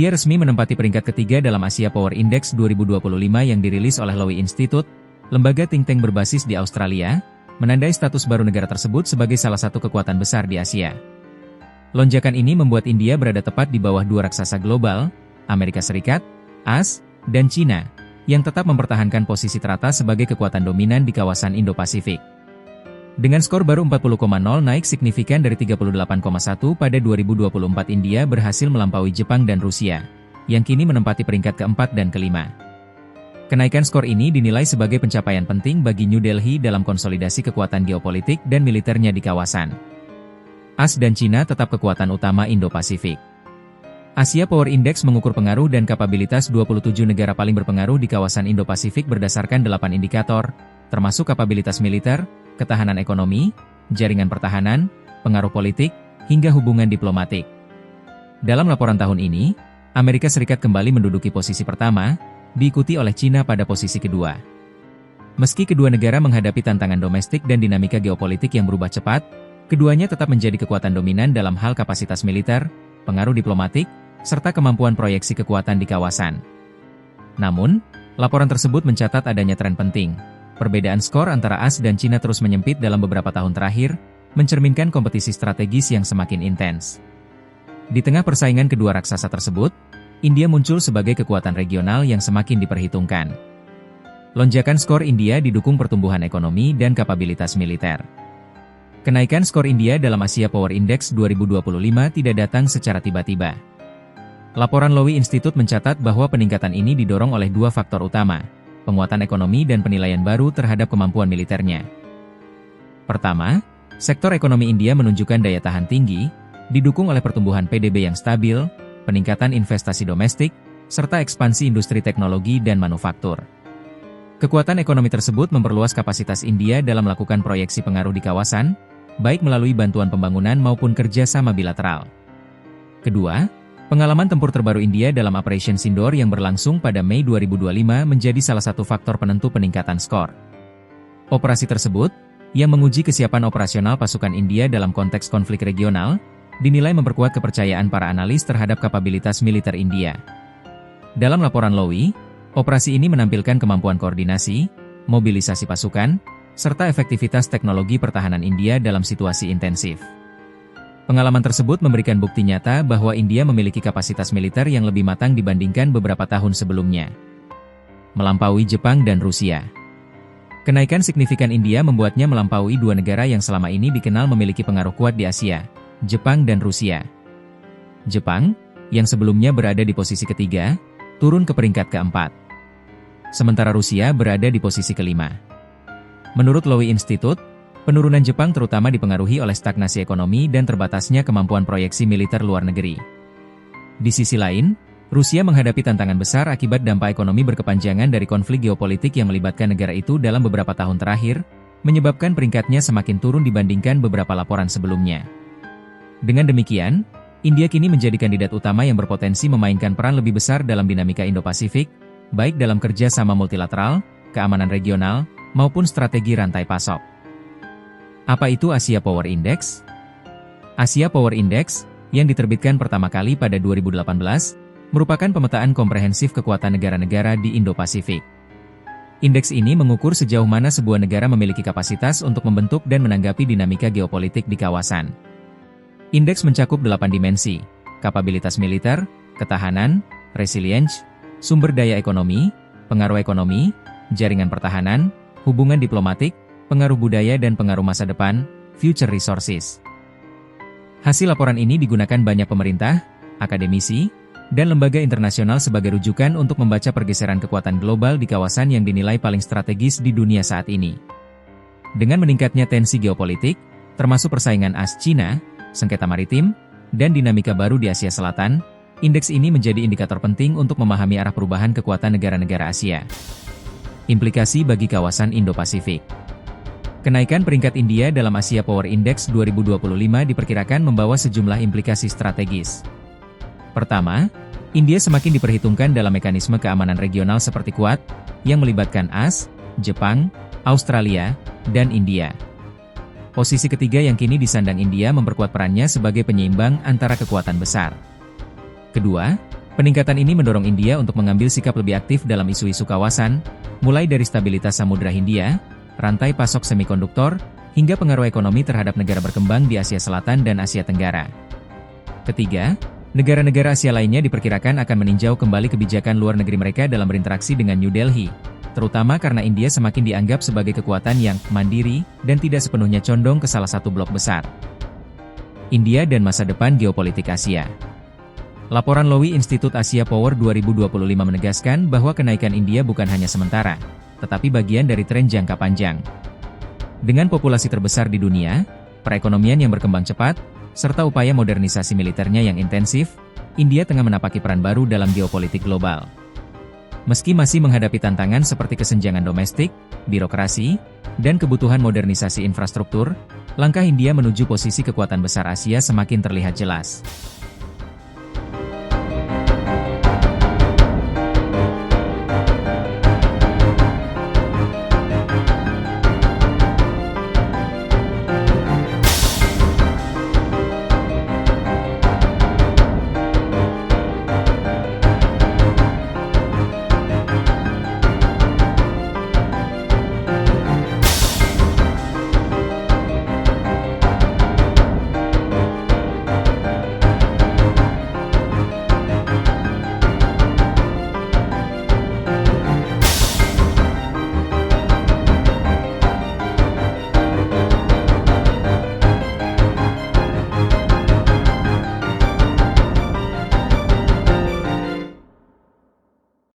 India resmi menempati peringkat ketiga dalam Asia Power Index 2025 yang dirilis oleh Lowy Institute, lembaga think tank berbasis di Australia, menandai status baru negara tersebut sebagai salah satu kekuatan besar di Asia. Lonjakan ini membuat India berada tepat di bawah dua raksasa global, Amerika Serikat, AS, dan China, yang tetap mempertahankan posisi teratas sebagai kekuatan dominan di kawasan Indo-Pasifik. Dengan skor baru 40,0 naik signifikan dari 38,1 pada 2024, India berhasil melampaui Jepang dan Rusia, yang kini menempati peringkat keempat dan kelima. Kenaikan skor ini dinilai sebagai pencapaian penting bagi New Delhi dalam konsolidasi kekuatan geopolitik dan militernya di kawasan. AS dan China tetap kekuatan utama Indo-Pasifik. Asia Power Index mengukur pengaruh dan kapabilitas 27 negara paling berpengaruh di kawasan Indo-Pasifik berdasarkan 8 indikator, termasuk kapabilitas militer, ketahanan ekonomi, jaringan pertahanan, pengaruh politik, hingga hubungan diplomatik. Dalam laporan tahun ini, Amerika Serikat kembali menduduki posisi pertama, diikuti oleh China pada posisi kedua. Meski kedua negara menghadapi tantangan domestik dan dinamika geopolitik yang berubah cepat, keduanya tetap menjadi kekuatan dominan dalam hal kapasitas militer, pengaruh diplomatik, serta kemampuan proyeksi kekuatan di kawasan. Namun, laporan tersebut mencatat adanya tren penting. Perbedaan skor antara AS dan China terus menyempit dalam beberapa tahun terakhir, mencerminkan kompetisi strategis yang semakin intens. Di tengah persaingan kedua raksasa tersebut, India muncul sebagai kekuatan regional yang semakin diperhitungkan. Lonjakan skor India didukung pertumbuhan ekonomi dan kapabilitas militer. Kenaikan skor India dalam Asia Power Index 2025 tidak datang secara tiba-tiba. Laporan Lowy Institute mencatat bahwa peningkatan ini didorong oleh dua faktor utama, penguatan ekonomi dan penilaian baru terhadap kemampuan militernya. Pertama, sektor ekonomi India menunjukkan daya tahan tinggi, didukung oleh pertumbuhan PDB yang stabil, peningkatan investasi domestik, serta ekspansi industri teknologi dan manufaktur. Kekuatan ekonomi tersebut memperluas kapasitas India dalam melakukan proyeksi pengaruh di kawasan, baik melalui bantuan pembangunan maupun kerjasama bilateral. Kedua, pengalaman tempur terbaru India dalam Operation Sindoor yang berlangsung pada Mei 2025 menjadi salah satu faktor penentu peningkatan skor. Operasi tersebut, yang menguji kesiapan operasional pasukan India dalam konteks konflik regional, dinilai memperkuat kepercayaan para analis terhadap kapabilitas militer India. Dalam laporan Lowy, operasi ini menampilkan kemampuan koordinasi, mobilisasi pasukan, serta efektivitas teknologi pertahanan India dalam situasi intensif. Pengalaman tersebut memberikan bukti nyata bahwa India memiliki kapasitas militer yang lebih matang dibandingkan beberapa tahun sebelumnya, melampaui Jepang dan Rusia. Kenaikan signifikan India membuatnya melampaui dua negara yang selama ini dikenal memiliki pengaruh kuat di Asia, Jepang dan Rusia. Jepang, yang sebelumnya berada di posisi ketiga, turun ke peringkat keempat. Sementara Rusia berada di posisi kelima. Menurut Lowy Institute, penurunan Jepang terutama dipengaruhi oleh stagnasi ekonomi dan terbatasnya kemampuan proyeksi militer luar negeri. Di sisi lain, Rusia menghadapi tantangan besar akibat dampak ekonomi berkepanjangan dari konflik geopolitik yang melibatkan negara itu dalam beberapa tahun terakhir, menyebabkan peringkatnya semakin turun dibandingkan beberapa laporan sebelumnya. Dengan demikian, India kini menjadi kandidat utama yang berpotensi memainkan peran lebih besar dalam dinamika Indo-Pasifik, baik dalam kerja sama multilateral, keamanan regional, maupun strategi rantai pasok. Apa itu Asia Power Index? Asia Power Index, yang diterbitkan pertama kali pada 2018, merupakan pemetaan komprehensif kekuatan negara-negara di Indo-Pasifik. Indeks ini mengukur sejauh mana sebuah negara memiliki kapasitas untuk membentuk dan menanggapi dinamika geopolitik di kawasan. Indeks mencakup 8 dimensi, kapabilitas militer, ketahanan, resilience, sumber daya ekonomi, pengaruh ekonomi, jaringan pertahanan, hubungan diplomatik, pengaruh budaya dan pengaruh masa depan, future resources. Hasil laporan ini digunakan banyak pemerintah, akademisi, dan lembaga internasional sebagai rujukan untuk membaca pergeseran kekuatan global di kawasan yang dinilai paling strategis di dunia saat ini. Dengan meningkatnya tensi geopolitik, termasuk persaingan AS-China, sengketa maritim, dan dinamika baru di Asia Selatan, indeks ini menjadi indikator penting untuk memahami arah perubahan kekuatan negara-negara Asia. Implikasi bagi kawasan Indo-Pasifik. Kenaikan peringkat India dalam Asia Power Index 2025 diperkirakan membawa sejumlah implikasi strategis. Pertama, India semakin diperhitungkan dalam mekanisme keamanan regional seperti Quad, yang melibatkan AS, Jepang, Australia, dan India. Posisi ketiga yang kini disandang India memperkuat perannya sebagai penyeimbang antara kekuatan besar. Kedua, Peningkatan ini mendorong India untuk mengambil sikap lebih aktif dalam isu-isu kawasan, mulai dari stabilitas Samudra Hindia, rantai pasok semikonduktor, hingga pengaruh ekonomi terhadap negara berkembang di Asia Selatan dan Asia Tenggara. Ketiga, negara-negara Asia lainnya diperkirakan akan meninjau kembali kebijakan luar negeri mereka dalam berinteraksi dengan New Delhi, terutama karena India semakin dianggap sebagai kekuatan yang mandiri dan tidak sepenuhnya condong ke salah satu blok besar. India dan masa depan geopolitik Asia. Laporan Lowy Institute Asia Power 2025 menegaskan bahwa kenaikan India bukan hanya sementara, tetapi bagian dari tren jangka panjang. Dengan populasi terbesar di dunia, perekonomian yang berkembang cepat, serta upaya modernisasi militernya yang intensif, India tengah menapaki peran baru dalam geopolitik global. Meski masih menghadapi tantangan seperti kesenjangan domestik, birokrasi, dan kebutuhan modernisasi infrastruktur, langkah India menuju posisi kekuatan besar Asia semakin terlihat jelas.